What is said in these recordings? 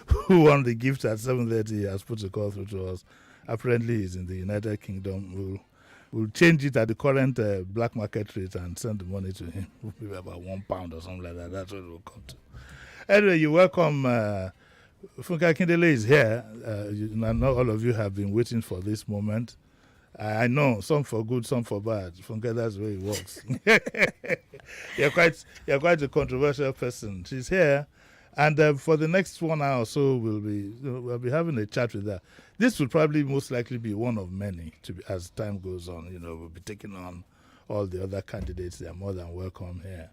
who won the gift at 7:30 has put a call through to us. Apparently, he's in the United Kingdom. We'll change it at the current black market rate and send the money to him. Maybe about £1 or something like that. That's what it will come to. Anyway, you're welcome. Funke Akindele is here. I know all of you have been waiting for this moment. I know, some for good, some for bad. Funke, that's the way it works. You're quite a controversial person. She's here. And for the next 1 hour or so, we'll be having a chat with her. This will probably most likely be one of many as time goes on. We'll be taking on all the other candidates. They are more than welcome here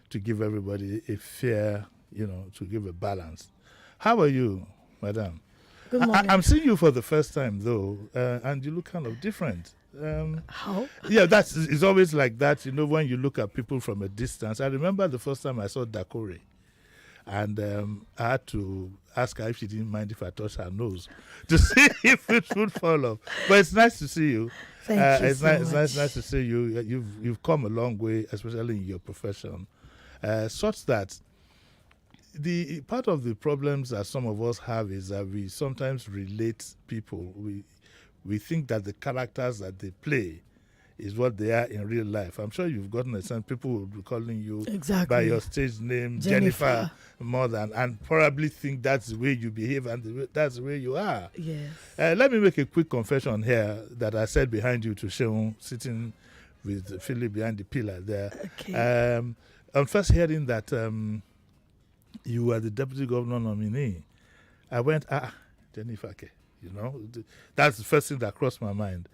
to give everybody a fair, to give a balance. How are you, madam? Good morning. I'm seeing you for the first time, though, and you look kind of different. How? Yeah, it's always like that, when you look at people from a distance. I remember the first time I saw Dakore. And I had to ask her if she didn't mind if I touched her nose to see if it would fall off. But it's nice to see you. Thank you it's so nice, much. It's nice to see you. You've come a long way, especially in your profession, such that the part of the problems that some of us have is that we sometimes relate people. We think that the characters that they play is what they are in real life. I'm sure you've gotten a sense. People will be calling you by your stage name, Jennifer, more than, and probably think that's the way you behave and that's the way you are. Yes. Let me make a quick confession here that I said behind you to Sheung, sitting with Philip behind the pillar there. Okay. I'm first hearing that you were the deputy governor nominee. I went, Jennifer, that's the first thing that crossed my mind.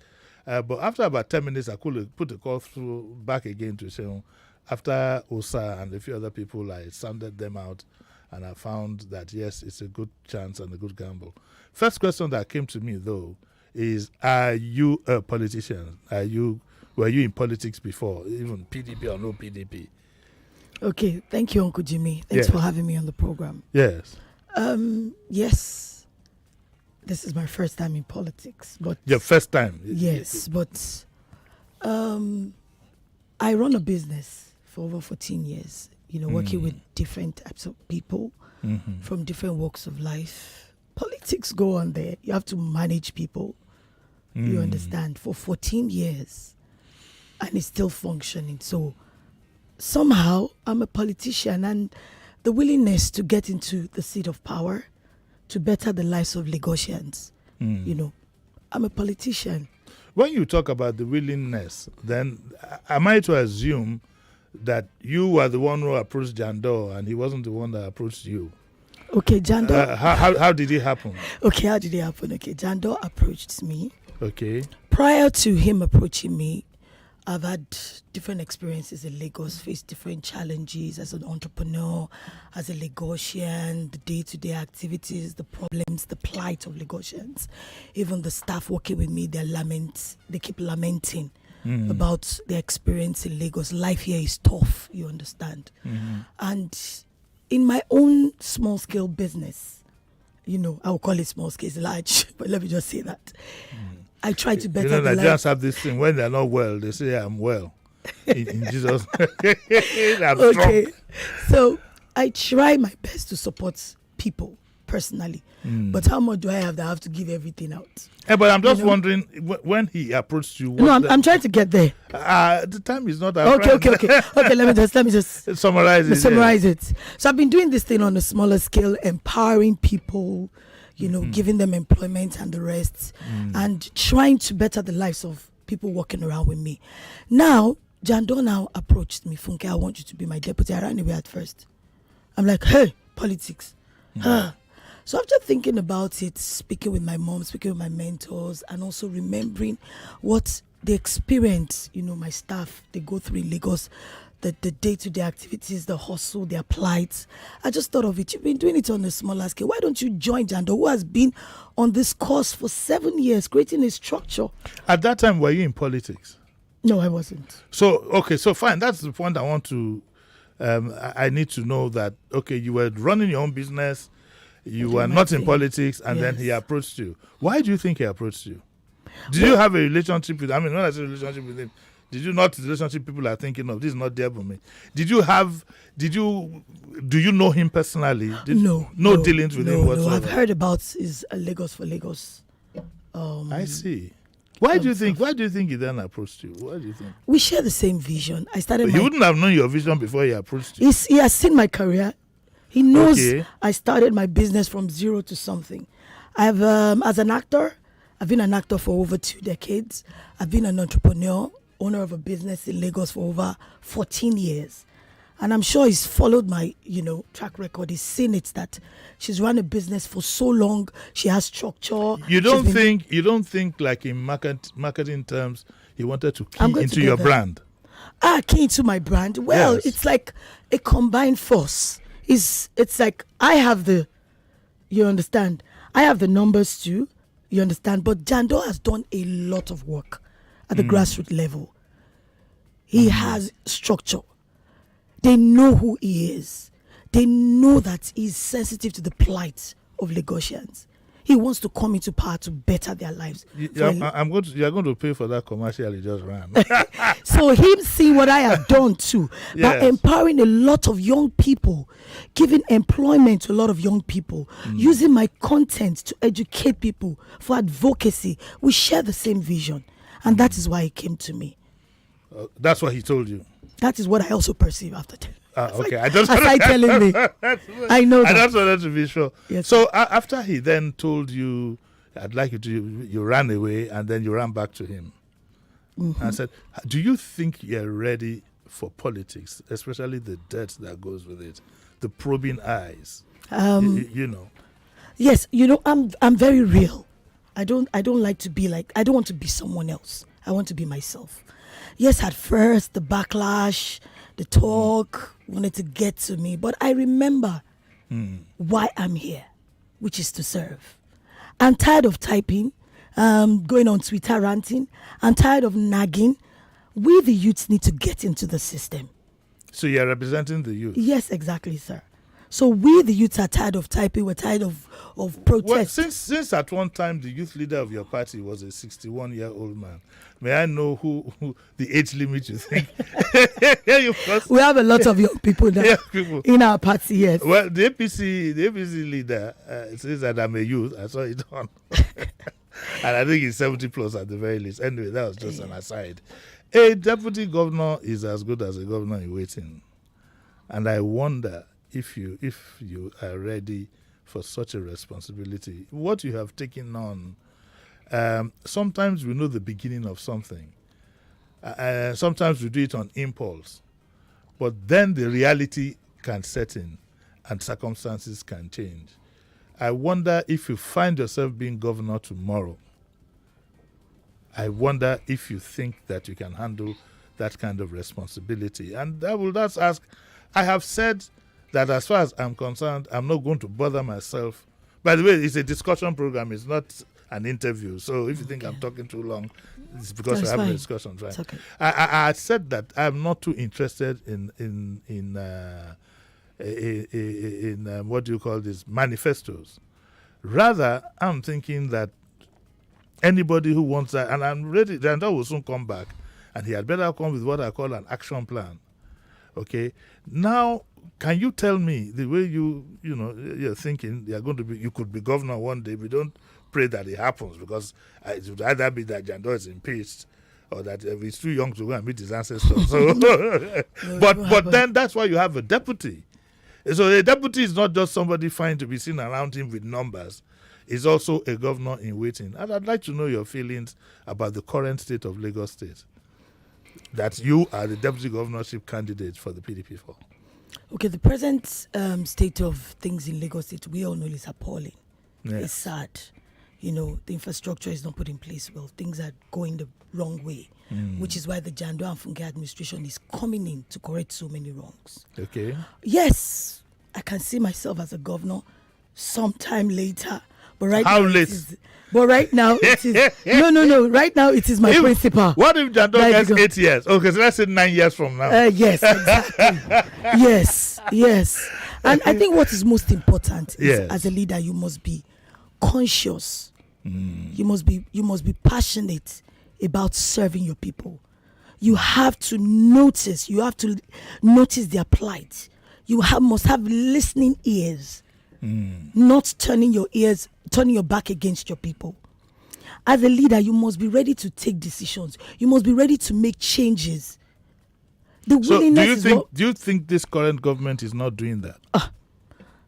But after about 10 minutes, I could put the call through back again to Sheung. After Osa and a few other people, I sounded them out, and I found that, yes, it's a good chance and a good gamble. First question that came to me, though, is, are you a politician? Were you in politics before, even PDP or no PDP? Okay, thank you, Uncle Jimmy. Thanks for having me on the program. Yes. Yes. This is my first time in politics, but your first time. Yes, but I run a business for over 14 years. Working with different types of people from different walks of life. Politics go on there. You have to manage people. You understand, for 14 years, and it's still functioning. So somehow I'm a politician, and the willingness to get into the seat of power to better the lives of Lagosians. I'm a politician. When you talk about the willingness, then am I to assume that you were the one who approached Jando and he wasn't the one that approached you? Okay, Jando. How did it happen? Okay, how did it happen? Okay, Jando approached me. Okay. Prior to him approaching me, I've had different experiences in Lagos, faced different challenges as an entrepreneur, as a Lagosian, the day-to-day activities, the problems, the plight of Lagosians. Even the staff working with me, they keep lamenting about their experience in Lagos. Life here is tough, you understand. And in my own small-scale business, I will call it small scale, it's large, but let me just say that. I try to better the life. Nigerians have this thing, when they're not well, they say, I'm well. In Jesus. I'm okay. strong. So I try my best to support people personally. But how much do I have that I have to give everything out? But I'm just wondering, when he approached you... No, I'm trying to get there. The time is not our Okay. friend. Okay, let me just summarize it. So I've been doing this thing on a smaller scale, empowering people, giving them employment and the rest, and trying to better the lives of people walking around with me. Now, Jando now approached me, Funke, I want you to be my deputy. I ran away at first. I'm like, hey, politics. So after thinking about it, speaking with my mom, speaking with my mentors, and also remembering what they experience, my staff, they go through in Lagos, the day-to-day activities, the hustle, their plight. I just thought of it. You've been doing it on a smaller scale. Why don't you join Jando, who has been on this course for 7 years, creating a structure? At that time, were you in politics? No, I wasn't. So fine. That's the point I want to... I need to know that, okay, you were running your own business, you were not in politics, and then he approached you. Why do you think he approached you? Did you have a relationship with him? I mean, not as a relationship with him. Did you not the relationship people are thinking of? This is not there for me. Do you know him personally? No dealings with him whatsoever. No, I've heard about his Lagos for Lagos. I see. Why do you think he then approached you? Why do you think? We share the same vision. He wouldn't have known your vision before he approached you. He has seen my career. He knows I started my business from zero to something. I've as an actor, I've been an actor for over 2 decades. I've been an entrepreneur, owner of a business in Lagos for over 14 years. And I'm sure he's followed my, track record. He's seen it that she's run a business for so long. She has structure. You don't think like in marketing terms, he wanted to key into your brand? Key into my brand. Well, yes. It's like a combined force. It's like I have you understand? I have the numbers too, you understand? But Jando has done a lot of work at the grassroots level. He has structure. They know who he is. They know that he's sensitive to the plight of Lagosians. He wants to come into power to better their lives. You're going to pay for that commercial he just ran. So him seeing what I have done too, by empowering a lot of young people, giving employment to a lot of young people, using my content to educate people for advocacy. We share the same vision. And that is why he came to me. That's what he told you. That is what I also perceive after telling. Okay, telling me. I know that. I just wanted to be sure. Yes, so after he then told you, I'd like you to, you ran away and then you ran back to him. And said, do you think you're ready for politics, especially the dirt that goes with it, the probing eyes? Yes, I'm very real. I don't like to be like, I don't want to be someone else. I want to be myself. Yes, at first, the backlash, the talk wanted to get to me, but I remember why I'm here, which is to serve. I'm tired of typing, going on Twitter ranting. I'm tired of nagging. We, the youths, need to get into the system. So you're representing the youth? Yes, exactly, sir. So we, the youths, are tired of typing. We're tired of protest. Well, since at one time the youth leader of your party was a 61-year-old man, may I know who the age limit you think? We have a lot of young people now in our party, yes. Well, the APC leader says that I'm a youth. I saw it on. And I think he's 70 plus at the very least. Anyway, that was just an aside. A deputy governor is as good as a governor in waiting. And I wonder if you are ready for such a responsibility. What you have taken on, sometimes we know the beginning of something. Sometimes we do it on impulse. But then the reality can set in and circumstances can change. I wonder if you find yourself being governor tomorrow, I wonder if you think that you can handle that kind of responsibility. And I will just ask, I have said that as far as I'm concerned, I'm not going to bother myself. By the way, it's a discussion program. It's not an interview. So if you think I'm talking too long, it's because we're having a discussion. Right? Okay. I said that I'm not too interested in what do you call this, manifestos. Rather, I'm thinking that anybody who wants that, and I'm ready, then that will soon come back, and he had better come with what I call an action plan. Okay. Now, can you tell me the way you're thinking you could be governor one day? We don't pray that it happens, because it would either be that Jando is impeached or that he's too young to go and meet his ancestors. So, but then that's why you have a deputy. So a deputy is not just somebody fine to be seen around him with numbers. He's also a governor in waiting. And I'd like to know your feelings about the current state of Lagos State, that you are the deputy governorship candidate for the PDP for. Okay, the present state of things in Lagos State, we all know, is appalling. Yes. It's sad. The infrastructure is not put in place well. Things are going the wrong way, which is why the Jando and Funke administration is coming in to correct so many wrongs. Okay. Yes, I can see myself as a governor sometime later. But right How now late? Right now it is no. Right now it is my principal. What if Jando gets 8 years? Okay, so let's say 9 years from now. Yes, exactly. yes. And I think what is most important is, as a leader, you must be conscious. You must be passionate about serving your people. You have to notice. You have to notice their plight. Must have listening ears, not turning your back against your people. As a leader, you must be ready to take decisions. You must be ready to make changes. The willingness do you think this current government is not doing that?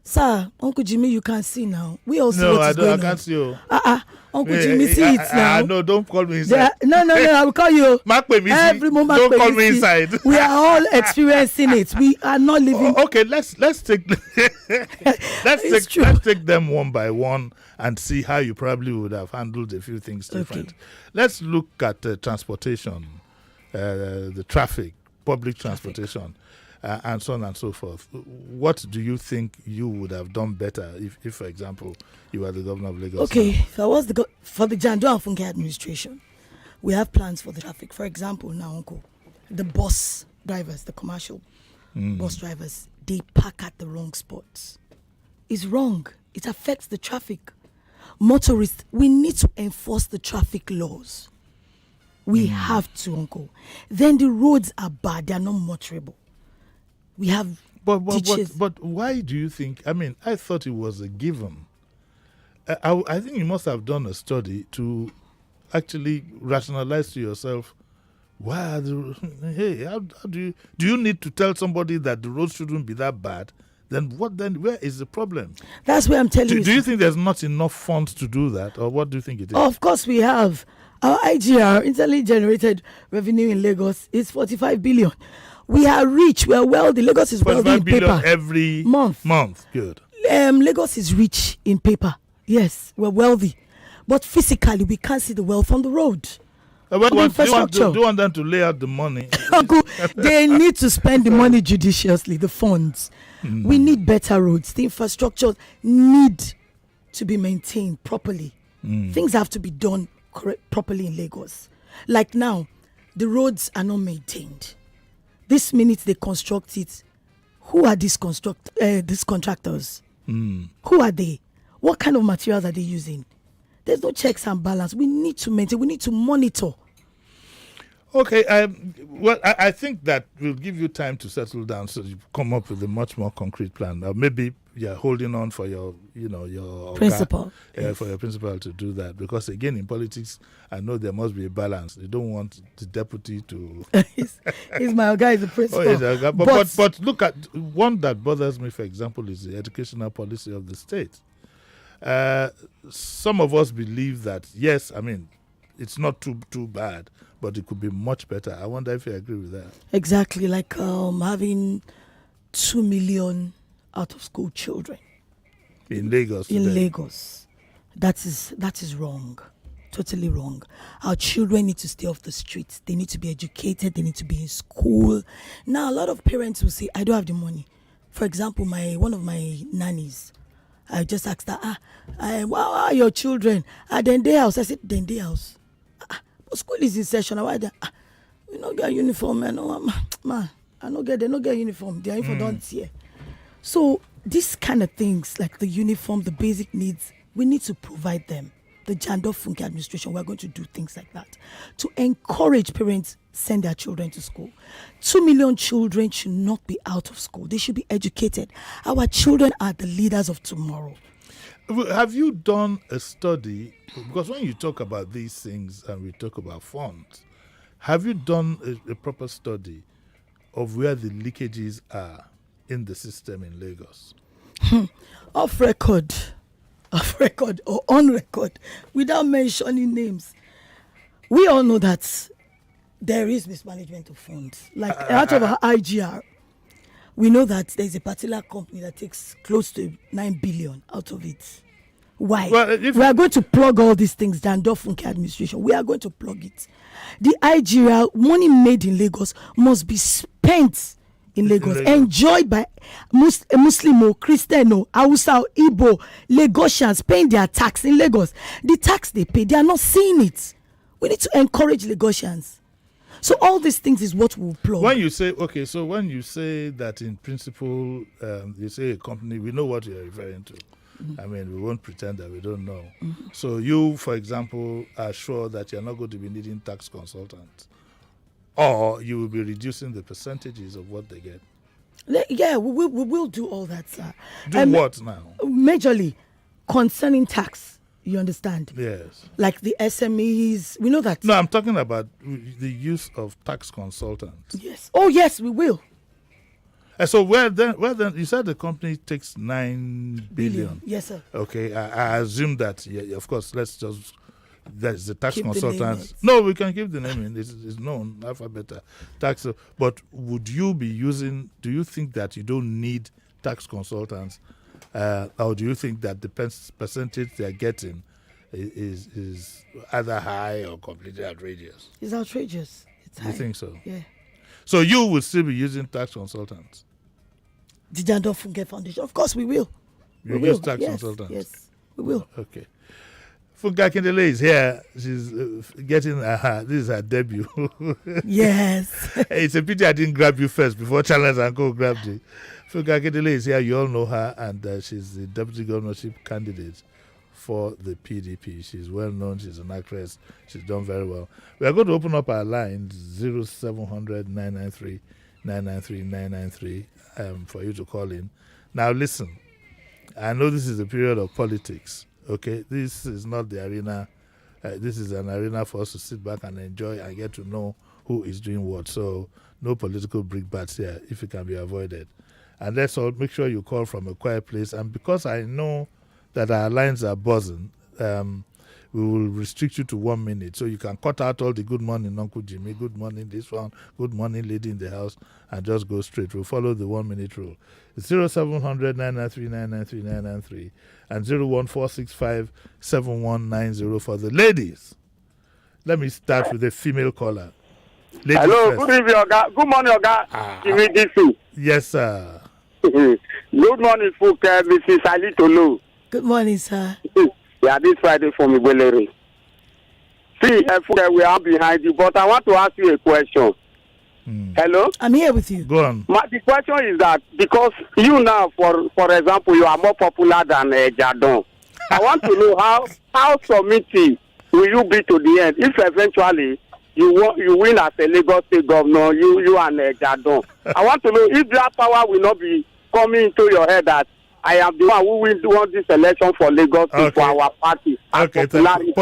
Sir, Uncle Jimmy, you can see now. We all see what is going on. I can't see you. Uncle Jimmy, see it now. No, don't call me inside. No, I will call you. Every moment. Don't call me inside. We are all experiencing it. We are not living. Okay, let's take let's take them one by one and see how you probably would have handled a few things different. Okay. Let's look at transportation, the traffic, public transportation. And so on and so forth. What do you think you would have done better if for example, you were the governor of Lagos? Okay, if I was for the Jando and Funke administration, we have plans for the traffic. For example, now, Uncle, the bus drivers, the commercial bus drivers, they park at the wrong spots. It's wrong. It affects the traffic. Motorists, we need to enforce the traffic laws. We have to, Uncle. Then the roads are bad. They are not motorable. We have ditches. But why do you think? I mean, I thought it was a given. I think you must have done a study to actually rationalize to yourself, how do you need to tell somebody that the road shouldn't be that bad? Then where is the problem? That's where I'm telling you. Do you think there's not enough funds to do that, or what do you think it is? Of course we have. Our IGR, internally generated revenue in Lagos, is 45 billion. We are rich. We are wealthy. Lagos is wealthy in paper. Every month. Good. Lagos is rich in paper. Yes, we're wealthy. But physically, we can't see the wealth on the road. Do you want them to lay out the money? Uncle, they need to spend the money judiciously, the funds. We need better roads. The infrastructure need to be maintained properly. Things have to be done properly in Lagos. Like now, the roads are not maintained. This minute they construct it, who are these contractors? Who are they? What kind of materials are they using? There's no checks and balance. We need to maintain. We need to monitor. Okay. I think that will give you time to settle down, so you come up with a much more concrete plan. Maybe you're holding on for your principal. For your principal to do that, because again, in politics, I know there must be a balance. They don't want the deputy to. he's my guy, the principal. But look at one that bothers me. For example, is the educational policy of the state. Some of us believe that yes, I mean, it's not too bad, but it could be much better. I wonder if you agree with that. Exactly, like having 2 million out of school children in Lagos. Lagos, that is wrong, totally wrong. Our children need to stay off the streets. They need to be educated. They need to be in school. Now, a lot of parents will say, "I don't have the money." For example, one of my nannies, I just asked her, "Why are your children at Dende house?" I said, "Dende house." But school is in session. Why they? We don't get uniform, man. They no get uniform. Their uniform don't here. So these kind of things, like the uniform, the basic needs, we need to provide them. The Jando Funke administration, we're going to do things like that to encourage parents send their children to school. 2 million children should not be out of school. They should be educated. Our children are the leaders of tomorrow. Have you done a study? Because when you talk about these things and we talk about funds, have you done a proper study of where the leakages are in the system in Lagos? Off record or on record, without mentioning names, we all know that there is mismanagement of funds. Like out of our IGR, we know that there's a particular company that takes close to 9 billion out of it. Why? Well, we are going to plug all these things down. Funke administration, we are going to plug it. The IGR money made in Lagos must be spent in Lagos, enjoyed by Muslim, Christian, Hausa, Igbo, Lagosians paying their tax in Lagos. The tax they pay, they are not seeing it. We need to encourage Lagosians. So all these things is what we'll plug. When you say that in principle, you say a company, we know what you're referring to. I mean, we won't pretend that we don't know. So you, for example, are sure that you're not going to be needing tax consultants or you will be reducing the percentages of what they get. Yeah, we will do all that, sir. Do what now? Majorly concerning tax. You understand? Yes. Like the SMEs, we know that. No, I'm talking about the use of tax consultants. Yes. Oh, yes, we will. And so where then? You said the company takes 9 billion. Yes, sir. Okay, I assume that. Yeah, of course. That's the tax Keep the consultants. name No, we can keep the name in. It's known alphabet tax. But would you be using? Do you think that you don't need tax consultants, or do you think that the percentage they're getting is either high or completely outrageous? It's outrageous. It's high. You think so? Yeah. So you will still be using tax consultants? The Jando Funke Foundation. Of course we will. You use tax consultants? Yes, we will. Okay. Funke Akindele is here. She's getting this is her debut. Yes. It's a pity I didn't grab you first before Challenge and Go grabbed you. Funke Akindele is here. You all know her, and she's the deputy governorship candidate for the PDP. She's well known. She's an actress. She's done very well. We are going to open up our lines 0700 993 993 993 for you to call in. Now listen, I know this is a period of politics. Okay, this is not the arena. This is an arena for us to sit back and enjoy and get to know who is doing what. So no political brickbats here if it can be avoided. And let's all make sure you call from a quiet place. And because I know that our lines are buzzing, we will restrict you to 1 minute. So you can cut out all the good morning, Uncle Jimmy, good morning, this one, good morning, lady in the house, and just go straight. We'll follow the 1 minute rule. It's 0700 993 993 993 and 01465 7190 for the ladies. Let me start with a female caller. Ladies Hello, first. good evening, Oga. Good morning, Oga. Jimi Disu. Yes, sir. Good morning, Fuke, Mrs. Alitolo. Good morning, sir. Yeah, this Friday for me, Belere. See, Fuke, we are behind you, but I want to ask you a question. Hello? I'm here with you. Go on. The question is that because you now, for example, you are more popular than Jadon. I want to know how submitting will you be to the end if eventually you win as a Lagos State governor, you and Jadon. I want to know if that power will not be coming into your head that I am the one who will won this election for Lagos State for our party. Okay, Popularity.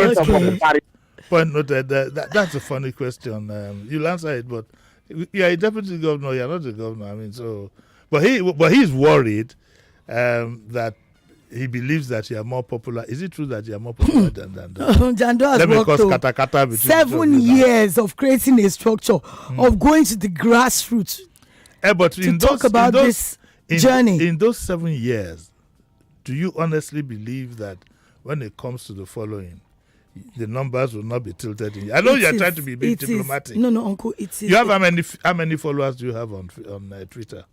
Point noted. That's a funny question. You'll answer it, but you're a deputy governor. You're not a governor. I mean, so, but he's worried that he believes that you are more popular. Is it true that you are more popular than Jando has worked between 7 years of creating a structure, of going to the grassroots but to talk about this journey. In those 7 years, do you honestly believe that when it comes to the following, the numbers will not be tilted in? I know you're trying to be diplomatic. No, Uncle, it is. You have how many followers do you have on Twitter?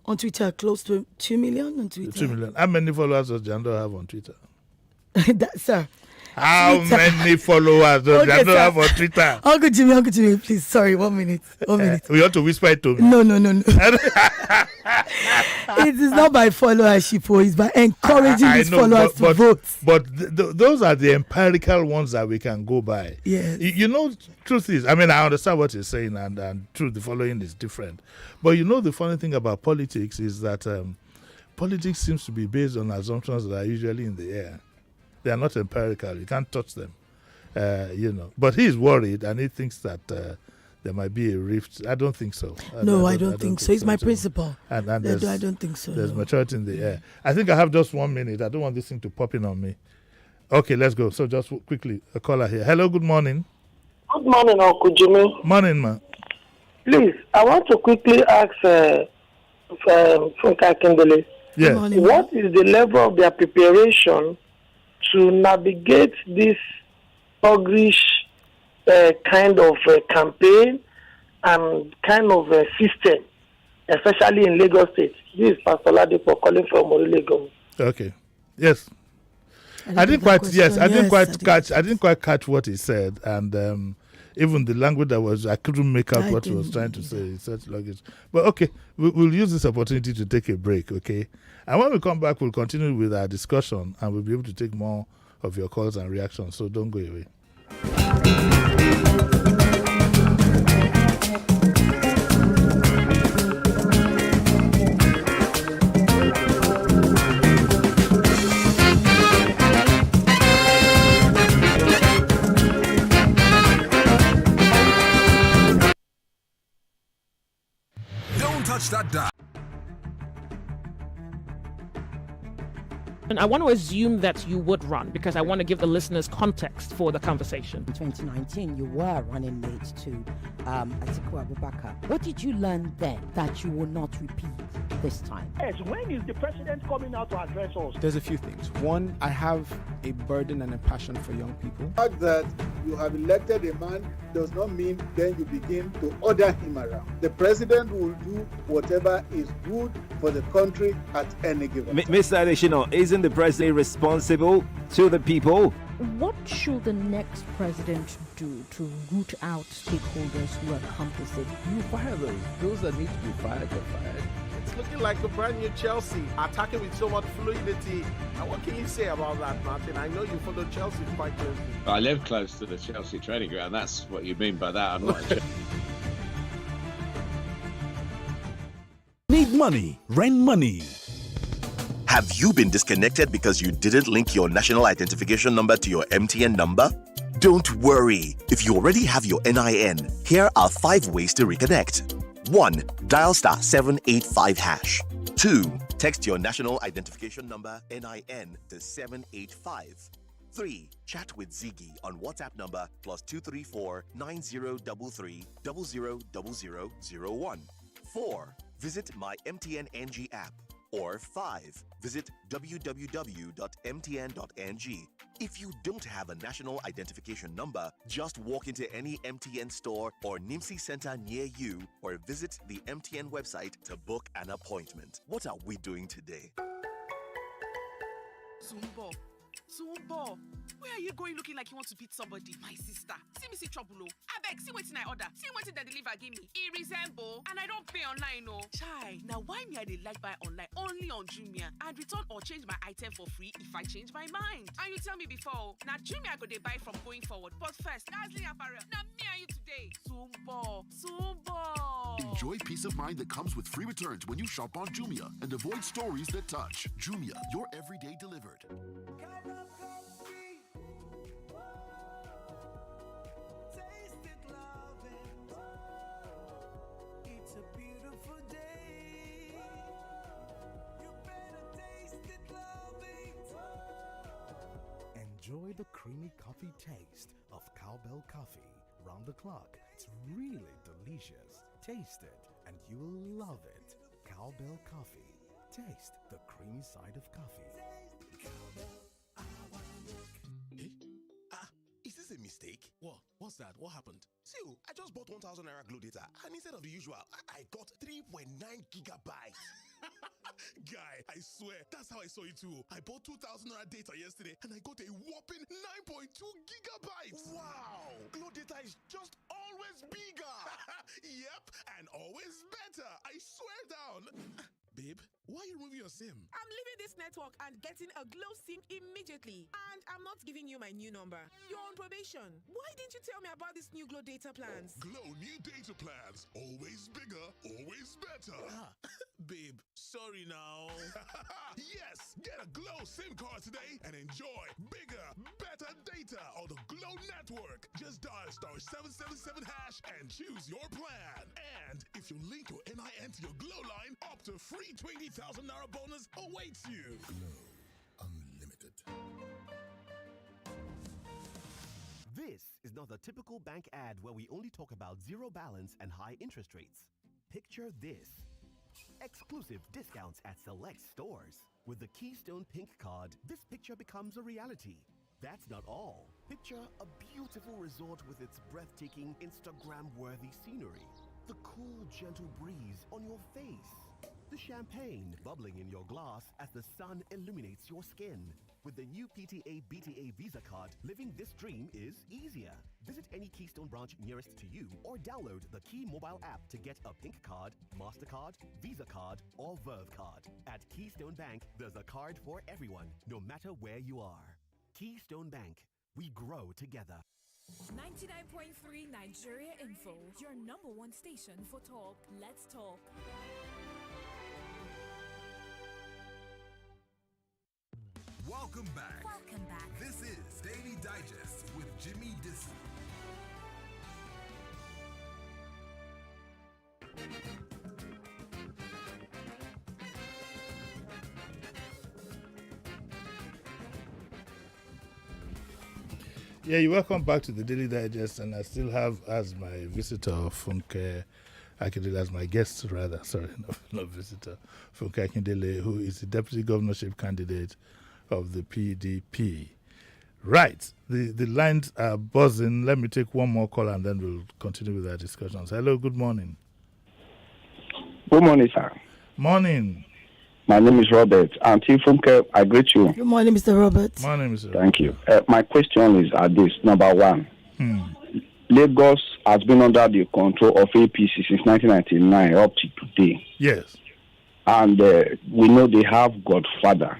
On Twitter, close to 2 million on Twitter. 2 million. How many followers does Jando have on Twitter? Sir. How Twitter. many followers does Jando have on Twitter? Uncle Jimmy, please. Sorry, 1 minute. 1 minute. We ought to whisper it to me. No. It is not by followership, it's by encouraging these followers to vote. But those are the empirical ones that we can go by. Yes. You know, truth is, I mean, I understand what you're saying, and truth, the following is different. But you know, the funny thing about politics is that politics seems to be based on assumptions that are usually in the air. They are not empirical. You can't touch them. But he's worried, and he thinks that there might be a rift. I don't think so. I don't think so. It's my principle. And I don't think so. There's maturity in the air. I think I have just 1 minute. I don't want this thing to pop in on me. Okay, let's go. So just quickly, a caller here. Hello, good morning. Good morning, Uncle Jimmy. Morning, man. Please, I want to quickly ask Funke Akindele. Yes. What is the level of their preparation to navigate this puggish kind of campaign and kind of system, especially in Lagos State? This is Pastor Ladipo calling from Lagos. Okay. Yes. I didn't quite catch what he said, and even the language I couldn't make out what he was trying to say. It's such luggage. But okay, we'll use this opportunity to take a break, okay? And when we come back, we'll continue with our discussion, and we'll be able to take more of your calls and reactions. So don't go away. touch that dial. And I want to assume that you would run because I want to give the listeners context for the conversation. In 2019, you were running mate to Atiku Abubakar. What did you learn then that you will not repeat this time? Yes, when is the president coming out to address us? There's a few things. One, I have a burden and a passion for young people. The fact that you have elected a man does not mean then you begin to order him around. The president will do whatever is good for the country at any given time. Mr. Adeshino, isn't the president responsible to the people? What should the next president do to root out stakeholders who are complicit? You fire those that need to be fired get fired. It's looking like a brand new Chelsea, attacking with so much fluidity. And what can you say about that, Martin? I know you follow Chelsea quite closely. I live close to the Chelsea training ground. That's what you mean by that. I'm not a Need money, rent money. Have you been disconnected because you didn't link your national identification number to your MTN number? Don't worry. If you already have your NIN, here are 5 ways to reconnect. 1. Dial *785#. 2. Text your national identification number NIN to 785. 3. Chat with Ziggy on WhatsApp number +234 9033 000001. 4. Visit my MTN NG app. Or 5. Visit www.mtn.ng. If you don't have a national identification number, just walk into any MTN store or NIMSI center near you or visit the MTN website to book an appointment. What are we doing today? Zumbo, where are you going looking like you want to beat somebody? My sister, see trouble. I beg, see what's in I order. See what's in the deliver give me. It resemble, and I don't pay online, no. Chai, now why me I dey like buy online only on Jumia and return or change my item for free if I change my mind? And you tell me before, now Jumia I go dey buy from going forward. But first, dazzling apparel. Now me and you today. Zumbo. Enjoy peace of mind that comes with free returns when you shop on Jumia and avoid stories that touch. Jumia, your everyday delivered. Enjoy the creamy coffee taste of Cowbell coffee. Round the clock, it's really delicious. Taste it and you will love it. Cowbell coffee. Taste the creamy side of coffee. Is this a mistake? What? What's that? What happened? See, I just bought 1,000 Naira Glow data, and instead of the usual, I got 3.9 gigabytes. Guy, I swear, that's how I saw it too. I bought 2,000 Naira data yesterday, and I got a whopping 9.2 gigabytes. Wow! Glow data is just always bigger. Yep, and always better. I swear down. Babe, why are you removing your SIM? I'm leaving this network and getting a Glow SIM immediately. And I'm not giving you my new number. You're on probation. Why didn't you tell me about these new Glow data plans? Glow new data plans. Always bigger, always better. Babe, sorry now. Yes, get a Glow SIM card today and enjoy bigger, better data on the Glow network. Just dial *777# and choose your plan. And if you link your NIN to your Glow line, up to free 20,000 Naira bonus awaits you. Glow Unlimited. This is not the typical bank ad where we only talk about zero balance and high interest rates. Picture this. Exclusive discounts at select stores. With the Keystone Pink card, this picture becomes a reality. That's not all. Picture a beautiful resort with its breathtaking Instagram-worthy scenery. The cool, gentle breeze on your face. The champagne bubbling in your glass as the sun illuminates your skin. With the new PTA BTA Visa card, living this dream is easier. Visit any Keystone branch nearest to you or download the Key mobile app to get a Pink card, MasterCard, Visa card, or Verve card. At Keystone Bank, there's a card for everyone, no matter where you are. Keystone Bank, we grow together. 99.3 Nigeria Info, your #1 station for talk. Let's talk. Welcome back. Welcome back. This is Daily Digest with Jimi Disu. Yeah, you're welcome back to the Daily Digest, and I still have as my visitor Funke Akindele, as my guest rather. Sorry, not visitor. Funke Akindele, who is the deputy governorship candidate of the PDP. Right, the lines are buzzing. Let me take one more call and then we'll continue with our discussions. Hello, good morning. Good morning, sir. Morning. My name is Robert. Auntie Funke, I greet you. Good morning, Mr. Robert. Morning, Mr. Thank you. My question is this. Number one, Lagos has been under the control of APC since 1999 up to today. Yes. And we know they have Godfather.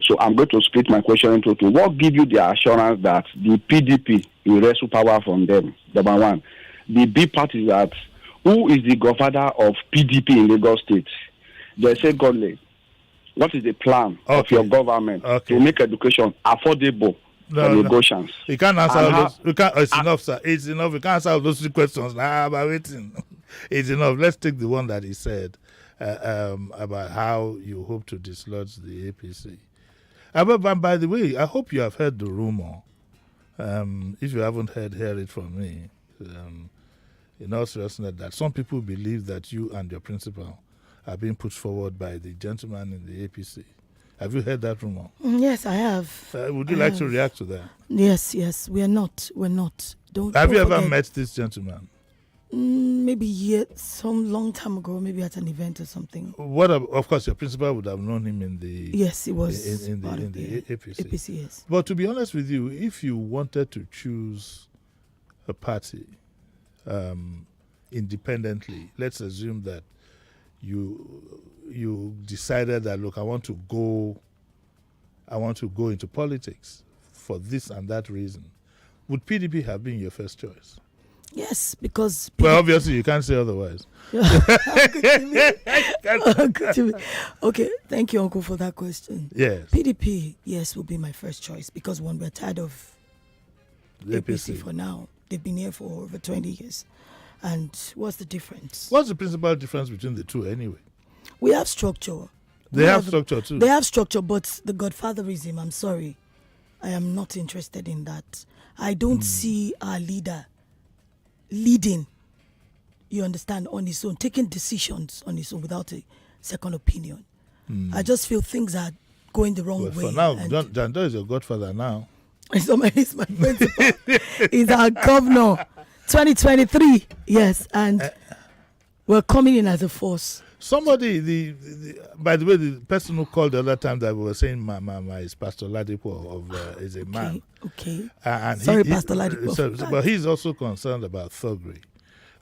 So I'm going to split my question into two. What gives you the assurance that the PDP will wrestle power from them? Number one. The B part is that who is the Godfather of PDP in Lagos State? They say, Godly, what is the plan of your government to make education affordable for Lagosians? You can't answer all those. It's enough, sir. It's enough. You can't answer all those 3 questions. Nah, but waiting. It's enough. Let's take the one that he said about how you hope to dislodge the APC. But by the way, I hope you have heard the rumor. If you haven't hear it from me. In all seriousness, that some people believe that you and your principal are being put forward by the gentleman in the APC. Have you heard that rumor? Yes, I have. Would you like to react to that? Yes. We're not. Have you ever met this gentleman? Maybe some long time ago, maybe at an event or something. Of course, your principal would have known him in the... Yes, he was in the APC. APC, yes. But to be honest with you, if you wanted to choose a party independently, let's assume that you decided that, look, I want to go into politics for this and that reason, would PDP have been your first choice? Yes, because... Well, obviously, you can't say otherwise. Okay, thank you, Uncle, for that question. Yes. PDP, yes, will be my first choice because, one, we're tired of APC for now. They've been here for over 20 years. And what's the difference? What's the principal difference between the two anyway? We have structure. They have structure too. They have structure, but the godfatherism, I'm sorry, I am not interested in that. I don't see our leader leading, you understand, on his own, taking decisions on his own without a second opinion. I just feel things are going the wrong way. For now, John Doe is your godfather now. He's my principal. He's our governor. 2023, yes, and we're coming in as a force. Somebody, by the way, the person who called the other time that we were saying, Mama is Pastor Ladipo is a man. Okay. And Sorry, Pastor Ladipo. But he's also concerned about thuggery.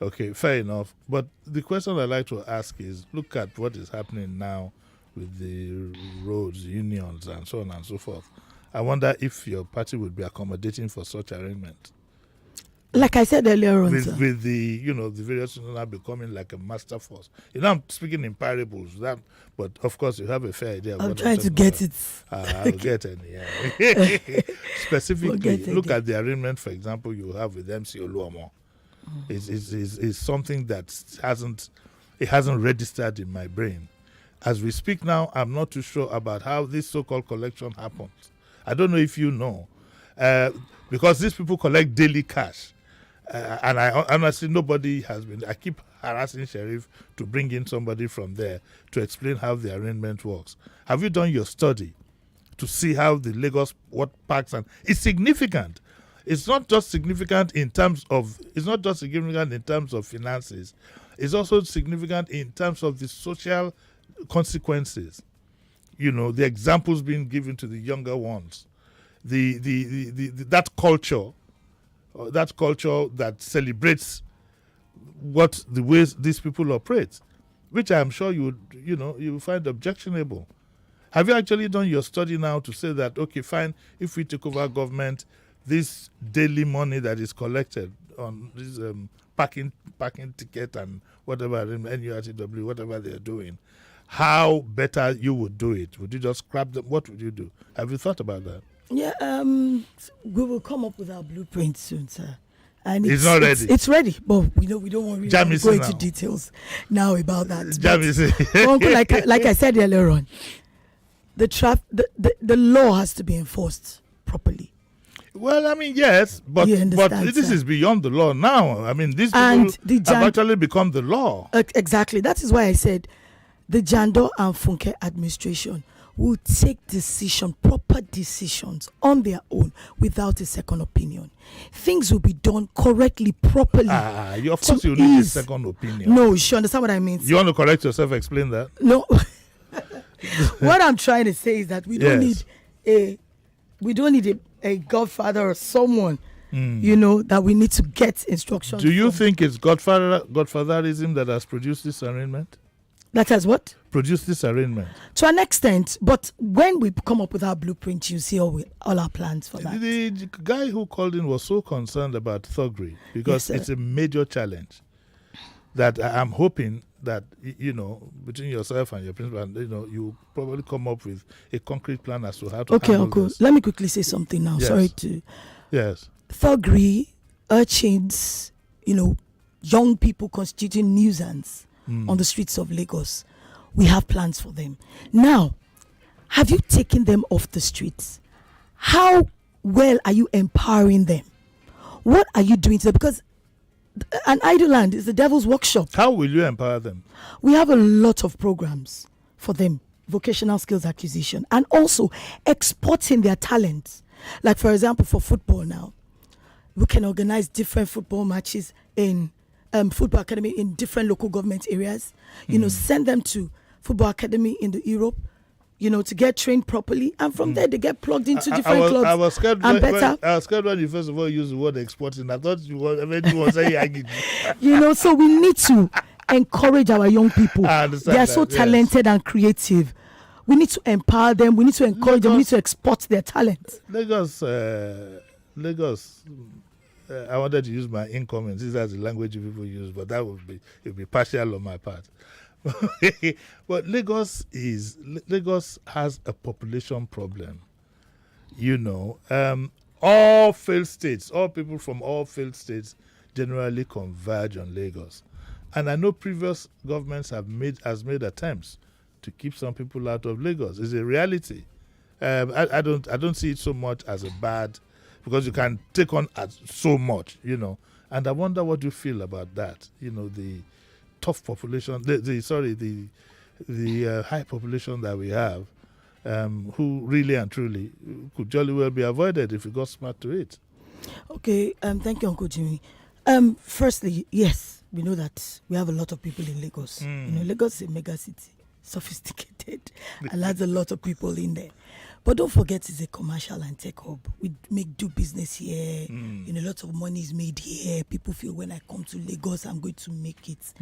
Okay, fair enough. But the question I'd like to ask is, look at what is happening now with the roads, unions, and so on and so forth. I wonder if your party would be accommodating for such arrangement. Like I said earlier on, with the the various now becoming like a master force. I'm speaking in parables, but of course you have a fair idea. I'm trying to get it. I'll get it. Yeah. Specifically, look at the arrangement, for example, you have with MC Oluomo. It's something that hasn't registered in my brain. As we speak now, I'm not too sure about how this so-called collection happens. I don't know if you know, because these people collect daily cash. And I honestly, nobody has been. I keep harassing Sheriff to bring in somebody from there to explain how the arrangement works. Have you done your study to see how the Lagos parks and it's significant? It's not just significant in terms of. It's not just significant in terms of finances. It's also significant in terms of the social consequences. The examples being given to the younger ones, that culture that celebrates the ways these people operate, which I am sure you will find objectionable. Have you actually done your study now to say that, okay, fine, if we take over government, this daily money that is collected on this parking ticket and whatever, NURTW, whatever they are doing, how better you would do it? Would you just scrap them? What would you do? Have you thought about that? Yeah, we will come up with our blueprint soon, sir. And it's not ready. It's ready, but we don't want to go into details now about that. Uncle, like I said earlier on, the law has to be enforced properly. Well, I mean, yes, but this is beyond the law now. I mean, these people have actually become the law. Exactly. That is why I said the Jando and Funke administration will take proper decisions on their own without a second opinion. Things will be done correctly, properly. Of course you need a second opinion. No, you understand what I mean? You want to correct yourself? Explain that. No. What I'm trying to say is that we don't need a godfather or someone, that we need to get instructions. Do you think it's godfatherism that has produced this arraignment? That has what? Produced this arraignment. To an extent, but when we come up with our blueprint, you see all our plans for that. The guy who called in was so concerned about thuggery because it's a major challenge that I'm hoping that, between yourself and your principal, you probably come up with a concrete plan as to how to handle Uncle, this. let me quickly say something now. Yes. Sorry to... Yes. Thuggery, urchins, young people constituting nuisance on the streets of Lagos. We have plans for them. Now, have you taken them off the streets? How well are you empowering them? What are you doing to them? Because an idle land is the devil's workshop. How will you empower them? We have a lot of programs for them, vocational skills acquisition, and also exporting their talents. Like, for example, for football now, we can organize different football matches in football academy in different local government areas. Send them to football academy in the Europe, to get trained properly, and from there they get plugged into different clubs. I was scared when you first of all used the word exporting. I thought you were saying so we need to encourage our young people. They are so talented and creative. We need to empower them. We need to encourage them. We need to export their talent. Lagos. I wanted to use my incoming. This is the language people use, but that would be partial on my part. But Lagos has a population problem. All failed states, all people from all failed states generally converge on Lagos, and I know previous governments has made attempts to keep some people out of Lagos. It's a reality. I don't see it so much as a bad, because you can take on so much, And I wonder what you feel about that. The tough population, the high population that we have, who really and truly could jolly well be avoided if we got smart to it. Okay, thank you, Uncle Jimmy. Firstly, yes, we know that we have a lot of people in Lagos. Lagos is a mega city, sophisticated, and has a lot of people in there. But don't forget, it's a commercial and tech hub. We do business here. A lot of money is made here. People feel when I come to Lagos, I'm going to make it.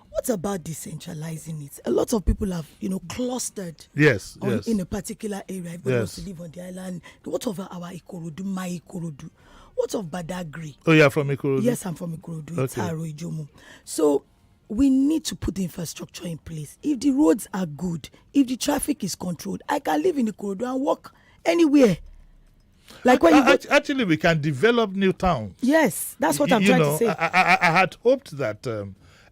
What about decentralizing it? A lot of people have, clustered in a particular area. Everybody wants to live on the island. What of our Ikorodu, my Ikorodu? What of Badagry? Oh, you're from Ikorodu? Yes, I'm from Ikorodu. It's Haro Ijomu. So we need to put the infrastructure in place. If the roads are good, if the traffic is controlled, I can live in Ikorodu and walk anywhere. Like when actually, we can develop new towns. Yes, that's what I'm trying to say. I had hoped that,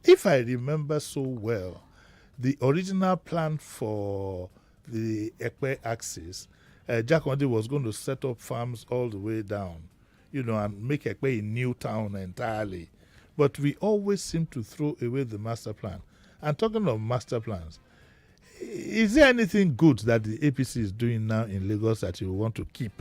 if I remember so well, the original plan for the Ekpe axis, Jakonde was going to set up farms all the way down, and make Ekpe a new town entirely. But we always seem to throw away the master plan. And talking of master plans, is there anything good that the APC is doing now in Lagos that you want to keep?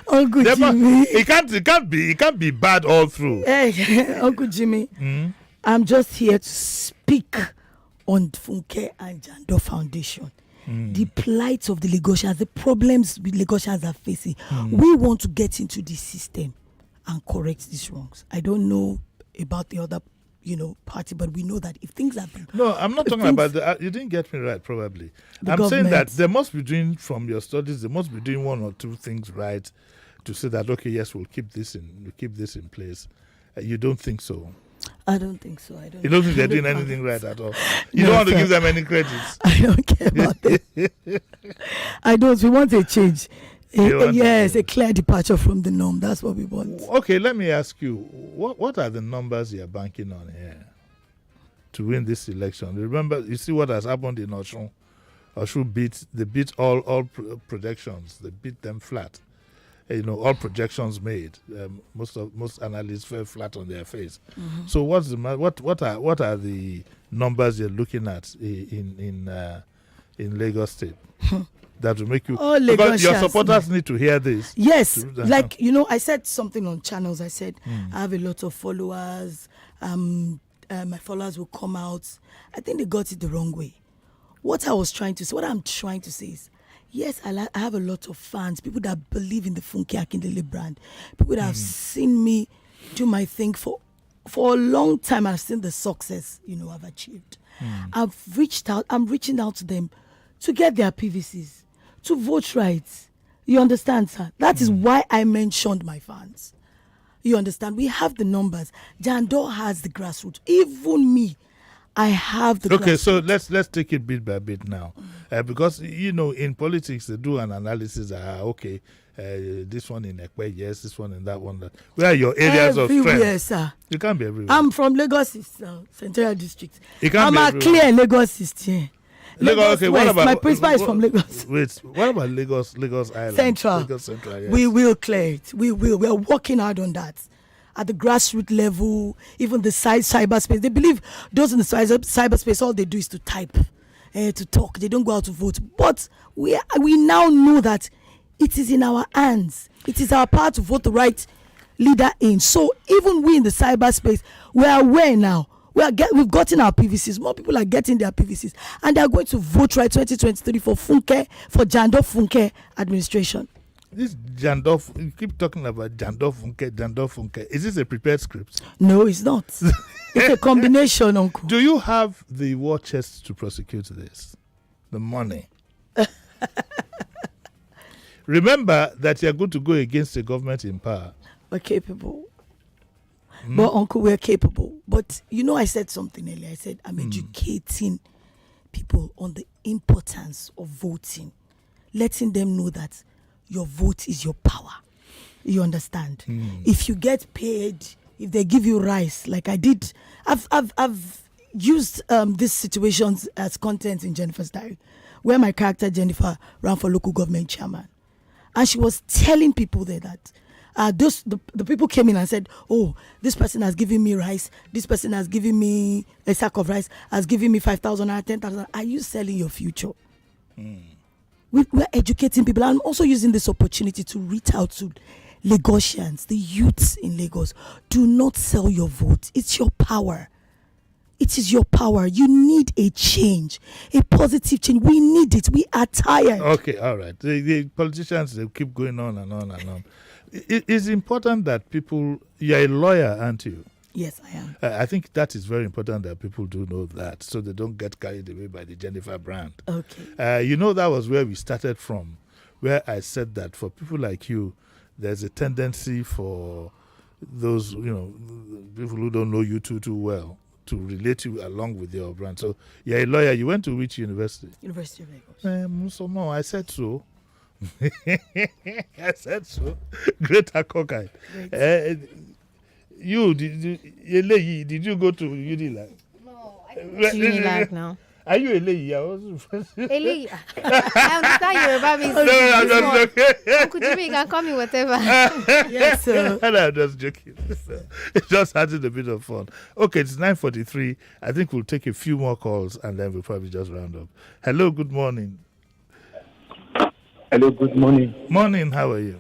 Uncle Jimmy, it can't be bad all through. Hey, Uncle Jimmy, I'm just here to speak on Funke and Jando Foundation. The plight of the Lagosians, the problems the Lagosians are facing. We want to get into the system and correct these wrongs. I don't know about the other, party, but we know that if things happen. No, I'm not talking about that. You didn't get me right, probably. I'm saying that they must be doing, from your studies, they must be doing one or two things right to say that, okay, yes, we'll keep this in place. You don't think so? I don't think so. You don't think they're doing anything right at all? You don't want to give them any credits? I don't care about it. I don't. We want a change. A clear departure from the norm. That's what we want. Okay, let me ask you, what are the numbers you're banking on here to win this election? Remember, you see what has happened in Osun, Oshu beat all projections. They beat them flat. All projections made. Most analysts fell flat on their face. Mhm. So what are the numbers you're looking at in Lagos State that will make you? Because your supporters need to hear this. Yes, I said something on channels. I said I have a lot of followers. My followers will come out. I think they got it the wrong way. What I'm trying to say is, yes, I have a lot of fans, people that believe in the Funke Akindele brand, people that have seen me do my thing for a long time. I've seen the success, I've achieved. I'm reaching out to them to get their PVCs, to vote rights. You understand, sir? That is why I mentioned my fans. You understand? We have the numbers. Jandor has the grassroots. Even me, I have the Okay, grassroots. so let's take it bit by bit now. Because, in politics, they do an analysis. This one in Ekwe, yes, this one in that one. That. Where are your areas of strength? Everywhere, sir. You can't be everywhere. I'm from Lagos East, Central District. You can't I'm be clear Lagos East here. Lagos, West. what about, my principal is from Lagos. Wait, what about Lagos Island? Central. Lagos Central, yes. We will clear it. We will. We are working hard on that. At the grassroots level, even the cyberspace. They believe those in the cyberspace, all they do is to type, to talk. They don't go out to vote. But we now know that it is in our hands. It is our power to vote the right leader in. So even we in the cyberspace, we are aware now. We've gotten our PVCs. More people are getting their PVCs, and they are going to vote right 2023 for Jandor Funke administration. This Jandor, you keep talking about Jandor Funke. Is this a prepared script? No, it's not. It's a combination, Uncle. Do you have the war chest to prosecute this? The money? Remember that you're going to go against the government in power. We're capable. But Uncle, we're capable. But I said something earlier. I said I'm educating people on the importance of voting, letting them know that your vote is your power. You understand? If you get paid, if they give you rice, like I did, I've used these situations as content in Jennifer's diary, where my character Jennifer ran for local government chairman, and she was telling people there that the people came in and said, "Oh, this person has given me rice. This person has given me a sack of rice. Has given me 5,000 or 10,000. Are you selling your future?" We're educating people. I'm also using this opportunity to reach out to Lagosians, the youths in Lagos. Do not sell your vote. It's your power. It is your power. You need a change, a positive change. We need it. We are tired. Okay, all right. The politicians, they keep going on and on and on. It's important that people, you're a lawyer, aren't you? Yes, I am. I think that is very important that people do know that, so they don't get carried away by the Jennifer brand. Okay. That was where we started from, where I said that for people like you, there's a tendency for those, people who don't know you too well to relate you along with your brand. So you're a lawyer. You went to which university? University of Lagos. So no, I said so. I said so. Greater Cockeye. Did you go to Unilag? No, I didn't go to Unilag now. Are you Eleyi? Eleyi. I understand you about me. No, I'm just joking. Uncle Jimmy, you can call me whatever. Yes, sir. I'm just joking. It's just having a bit of fun. Okay, it's 9:43. I think we'll take a few more calls and then we'll probably just round up. Hello, good morning. Hello, good morning. Morning, how are you?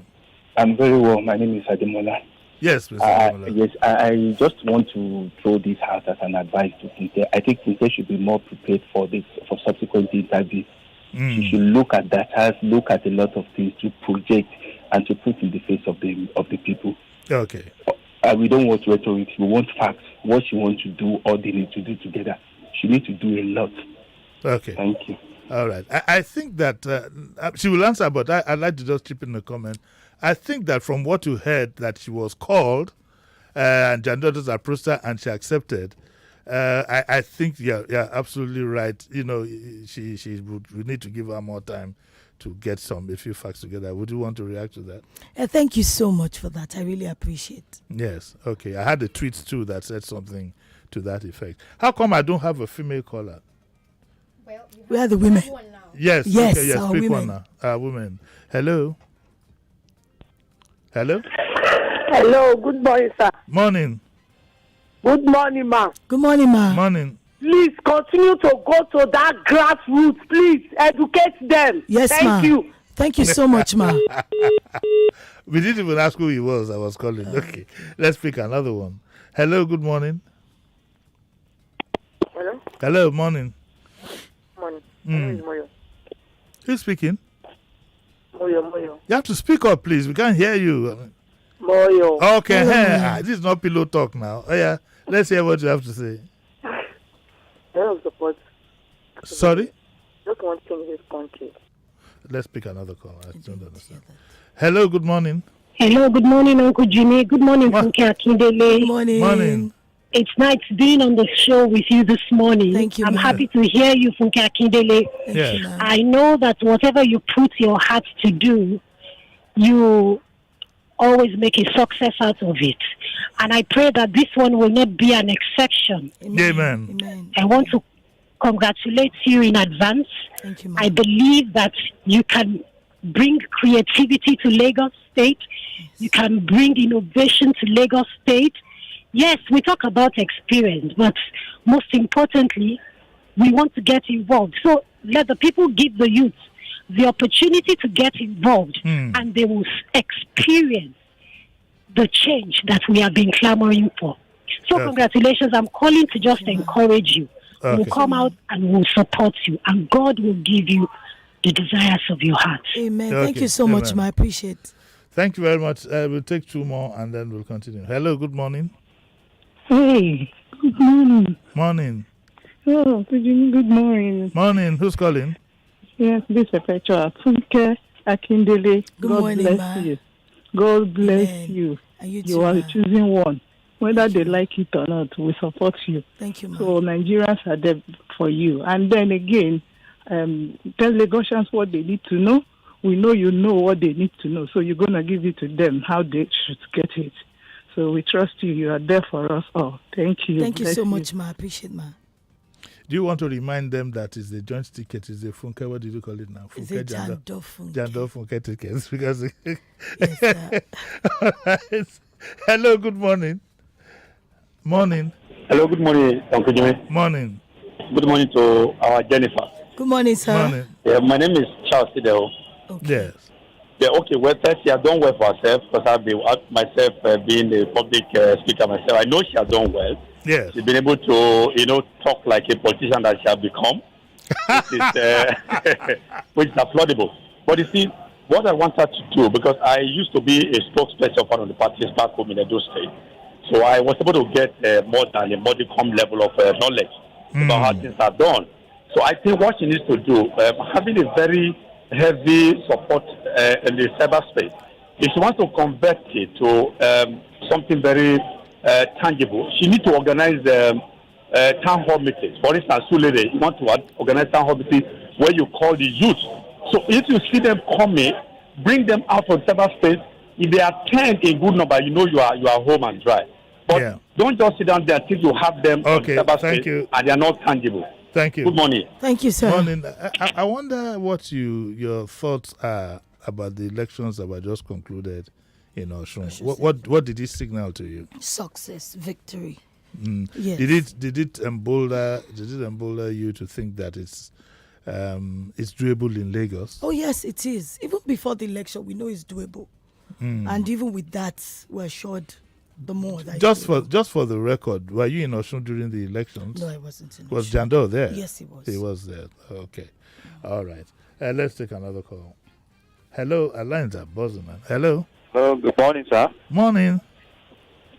I'm very well. My name is Ademola. Yes, Mr. Ademola. Yes, I just want to throw this out as an advice to Funke. I think Funke should be more prepared for subsequent interviews. She should look at data, look at a lot of things to project and to put in the face of the people. Okay. We don't want rhetoric. We want facts. What she wants to do, all they need to do together. She needs to do a lot. Okay. Thank you. All right. I think that she will answer, but I'd like to just chip in a comment. I think that from what you heard, that she was called and Jandor approached her and she accepted. I think you're absolutely right. We need to give her more time to get a few facts together. Would you want to react to that? Thank you so much for that. I really appreciate. Yes. Okay. I had a tweet too that said something to that effect. How come I don't have a female caller? Well, We are the women. Yes. Yes, Okay, yes. our Pick women. one now. Women. Hello. Hello. Hello, good morning, sir. Morning. Good morning, ma. Good morning, ma. Morning. Please continue to go to that grassroots. Please educate them. Yes, Thank ma. you. Thank you so much, ma. We didn't even ask who he was. I was calling. Okay. Let's pick another one. Hello. Good morning. Hello. Hello. Morning. Morning. Mm. Who's speaking? Moyo. You have to speak up, please. We can't hear you. Moyo. Okay. Moyo. This is not pillow talk now. Oh, yeah. Let's hear what you have to say. I don't support. Sorry? Just want to change this country. Let's pick another call. I don't understand. Hello. Good morning. Hello, good morning, Uncle Jimmy. Good morning, Funke Akindele. Good morning. Morning. It's nice being on the show with you this morning. Thank you, I'm ma'am. happy to hear you, Funke Akindele. Yes. you, ma'am. I know that whatever you put your heart to do, you always make a success out of it. And I pray that this one will not be an exception. Amen. Amen. I want to congratulate you in advance. Thank you, ma'am. I believe that you can bring creativity to Lagos State. You can bring innovation to Lagos State. Yes, we talk about experience, but most importantly, we want to get involved. So let the people give the youth the opportunity to get involved, and they will experience the change that we have been clamoring for. So congratulations. I'm calling to just encourage you. We'll come out and we'll support you, and God will give you the desires of your heart. Amen. Okay. Thank you so much, Amen. ma. I appreciate it. Thank you very much. We'll take two more and then we'll continue. Hello. Good morning. Hey, good morning. Morning. Oh, good morning. Morning. Who's calling? Yes, this is Petra. Funke Akindele. Good God morning, bless ma. you. God bless Amen. you. And you You too, are the ma. chosen one. Whether they like it or not, we support you. Thank you, ma. So Nigerians are there for you. And then again, tell Lagosians what they need to know. We know you know what they need to know. So you're going to give it to them, how they should get it. So we trust you. You are there for us all. Thank you. Thank you Bless so much, ma. I appreciate, ma. Do you want to remind them that it's the joint ticket? It's the Funke, what did you call it now? It's a Jando Funke. Jando Funke tickets. Because Yes, sir. All right. Hello, good morning. Morning. Hello, good morning, Uncle Jimmy. Morning. Good morning to our Jennifer. Good morning, sir. Morning. Yeah, my name is Charles Sidel. Yes. Yeah, okay, well, first, she has done well for herself because I've been myself being a public speaker myself. I know she has done well. Yes. She's been able to, talk like a politician that she has become, which is applaudable. But you see, what I want her to do, because I used to be a spokesperson for one of the parties back home in Edo State, so I was able to get more than a modicum level of knowledge about how things are done. So I think what she needs to do, having a very heavy support in the cyberspace, if she wants to convert it to something very tangible, she needs to organize town hall meetings. For instance, Sulere, you want to organize town hall meetings where you call the youth. So if you see them coming, bring them out of cyberspace. If they are 10 in good number, you know you are home and dry. But don't just sit down there until you have them on cyberspace and they are not tangible. Thank you. Good morning. Thank you, sir. Morning. I wonder what your thoughts are about the elections that were just concluded in Osun. What did it signal to you? Success, victory. Yes. Did it embolden you to think that it's doable in Lagos? Oh yes, it is. Even before the election, we know it's doable, and even with that, we're assured the more. That just for the record, were you in Osun during the elections? No, I wasn't in Osun. Was Jando there? Yes, he was. He was there. Okay, all right. Let's take another call. Hello, lines are buzzing, man. Hello. Hello. Good morning, sir. Morning.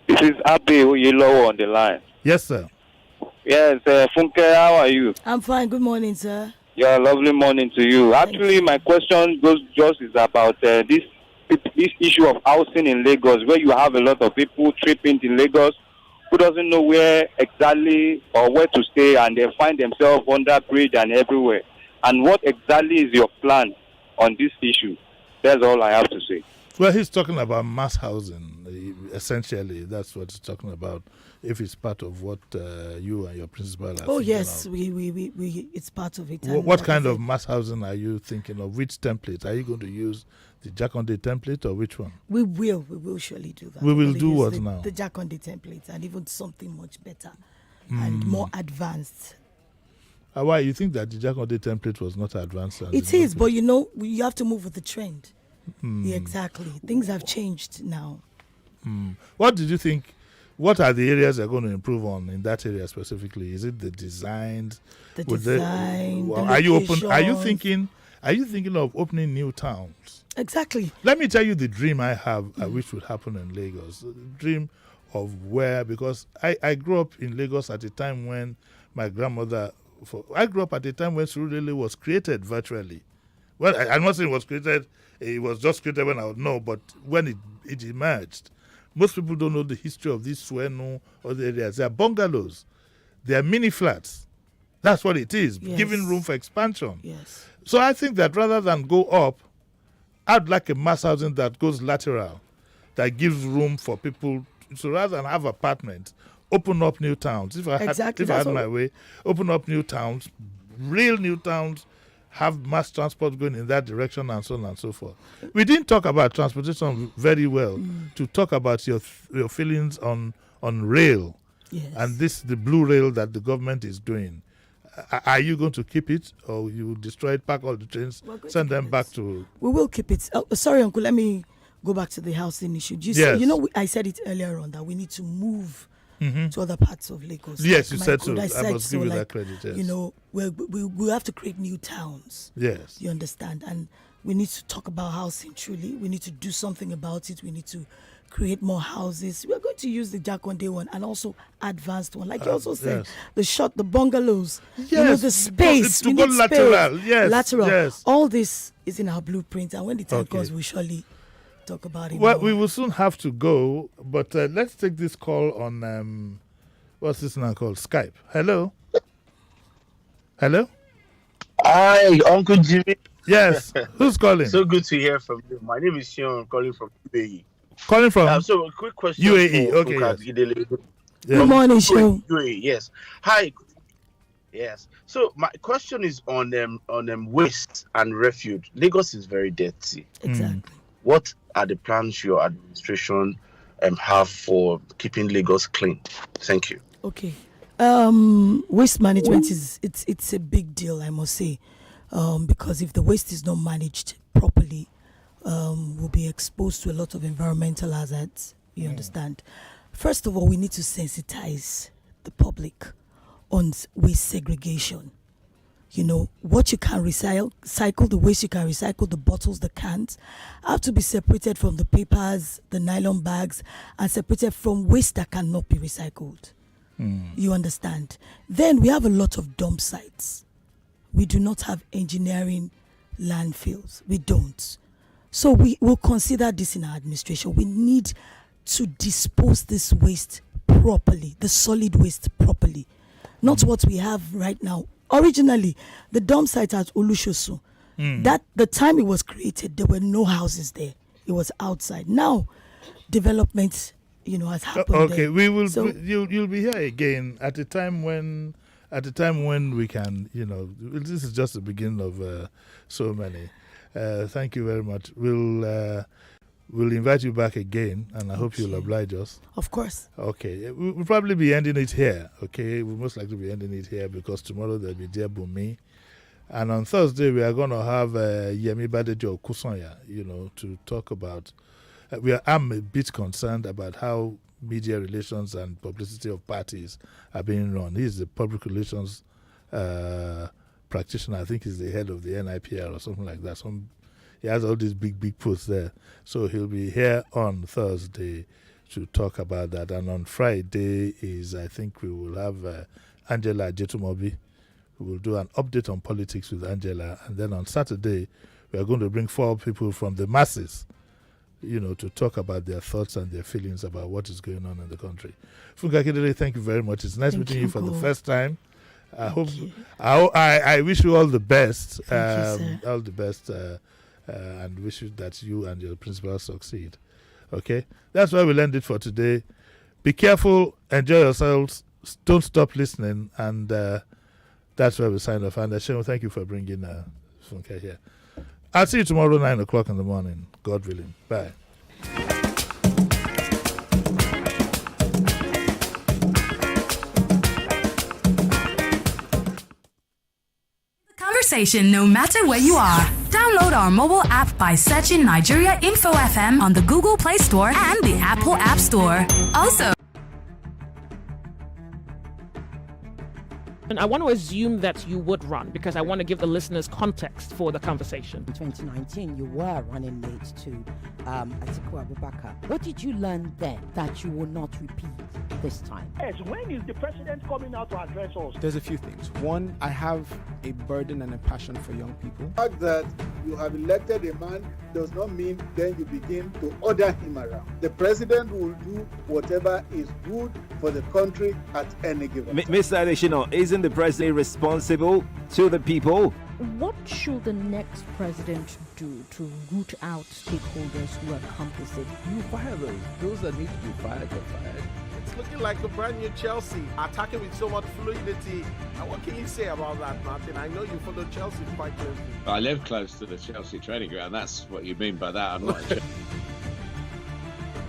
This is Abe Oyelowo on the line. Yes, sir. Yes, Funke, how are you? I'm fine. Good morning, sir. Yeah, lovely morning to you. Actually, my question is about this issue of housing in Lagos, where you have a lot of people tripping in Lagos who doesn't know where exactly or where to stay, and they find themselves under bridge and everywhere. And what exactly is your plan on this issue? That's all I have to say. Well, he's talking about mass housing. Essentially, that's what he's talking about. If it's part of what you and your principal are Oh thinking yes, of. we it's part of it. What kind of mass housing are you thinking of? Which template? Are you going to use the Jakonde template or which one? We will surely do that. We will We'll do use what the, now? The Jakonde templates and even something much better and more advanced. Why you think that the Jakonde template was not advanced? It is, but you have to move with the trend. Yeah, exactly. Things have changed now. What did you think? What are the areas they're going to improve on in that area specifically? Is it the designs? The design. The are you open? Are you locations. thinking of opening new towns? Exactly. Let me tell you the dream I have. I wish would happen in Lagos. The dream of where, because I grew up in Lagos at a time when my grandmother. I grew up at a time when Surulere was created virtually. Well, I'm not saying it was created. It was just created when I would know, but when it emerged, most people don't know the history of these Sueno or the areas. They are bungalows. They are mini flats. That's what it is, giving room for expansion. Yes. So I think that rather than go up, I'd like a mass housing that goes lateral, that gives room for people. So rather than have apartments, open up new towns. If I had my way, open up new towns, real new towns, have mass transport going in that direction and so on and so forth. We didn't talk about transportation very well to talk about your feelings on rail. Yes. And the blue rail that the government is doing. Are you going to keep it or you destroy it, pack all the trains, send them back to... We will keep it. Sorry, Uncle, let me go back to the housing issue. I said it earlier on that we need to move to other parts of Lagos. Yes, you said so. I must give you that credit. Yes. We have to create new towns. Yes. You understand? And we need to talk about housing truly. We need to do something about it. We need to create more houses. We are going to use the Jakonde one and also advanced one. Like you also said, the bungalows. Yes. The space. To go lateral. Yes. Lateral. Yes. All this is in our blueprint. And when the time comes, we surely talk about it. Well, more. we will soon have to go, but let's take this call on what's this now called? Skype. Hello. Hi, Uncle Jimmy. Yes. Who's calling? So good to hear from you. My name is Sean. I'm calling from UAE. Calling from? So a quick question. UAE. Okay. Yes. Akindele. Good morning, Sean. UAE. Yes. Hi. Yes. So my question is on waste and refuge. Lagos is very dirty. Exactly. What are the plans your administration have for keeping Lagos clean? Thank you. Okay. Waste management it's a big deal, I must say, because if the waste is not managed properly, we'll be exposed to a lot of environmental hazards. You understand? First of all, we need to sensitize the public on waste segregation. What you can recycle, the waste you can recycle, the bottles, the cans, have to be separated from the papers, the nylon bags, and separated from waste that cannot be recycled. You understand? Then we have a lot of dump sites. We do not have engineering landfills. We don't. So we will consider this in our administration. We need to dispose this waste properly, the solid waste properly. Not what we have right now. Originally, the dump site at Olushosu, that the time it was created, there were no houses there. It was outside. Now, development, has happened. Okay, there. we will. You'll be here again at a time when we can. This is just the beginning of so many. Thank you very much. We'll invite you back again, and I hope you'll oblige us. Of course. Okay. We'll probably be ending it here, okay? We'll most likely be ending it here because tomorrow there'll be Dear Bumi. And on Thursday, we are going to have Yemi Badejo Kusanya, to talk about... I'm a bit concerned about how media relations and publicity of parties are being run. He's the public relations practitioner. I think he's the head of the NIPR or something like that. He has all these big posts there. So he'll be here on Thursday to talk about that. And on Friday I think we will have Angela Jetumobi. We will do an update on politics with Angela. And then on Saturday, we are going to bring 4 people from the masses, to talk about their thoughts and their feelings about what is going on in the country. Funke Akindele, thank you very much. It's nice meeting you for the first time. I wish you all the best. Thank you, sir. All the best. and wish you that you and your principal succeed. Okay? That's where we'll end it for today. Be careful, enjoy yourselves, don't stop listening, and that's where we sign off. And Hashem, thank you for bringing Funke here. I'll see you tomorrow 9 o'clock in the morning, God willing. Bye. Conversation no matter where you are. Download our mobile app by searching Nigeria Info FM on the Google Play Store and the Apple App Store. Also, And I want to assume that you would run because I want to give the listeners context for the conversation. In 2019, you were running mate to Atiku Abubakar. What did you learn then that you will not repeat this time? Yes, when is the president coming out to address us? There's a few things. One, I have a burden and a passion for young people. The fact that you have elected a man does not mean then you begin to order him around. The president will do whatever is good for the country at any given time. Mr. Adeshino, isn't the president responsible to the people? What should the next president do to root out stakeholders who are complicit? You fire those. Those that need to be fired are fired. It's looking like a brand new Chelsea, attacking with so much fluidity. And what can you say about that, Martin? I know you follow Chelsea quite closely. I live close to the Chelsea training ground. That's what you mean by that. I'm not a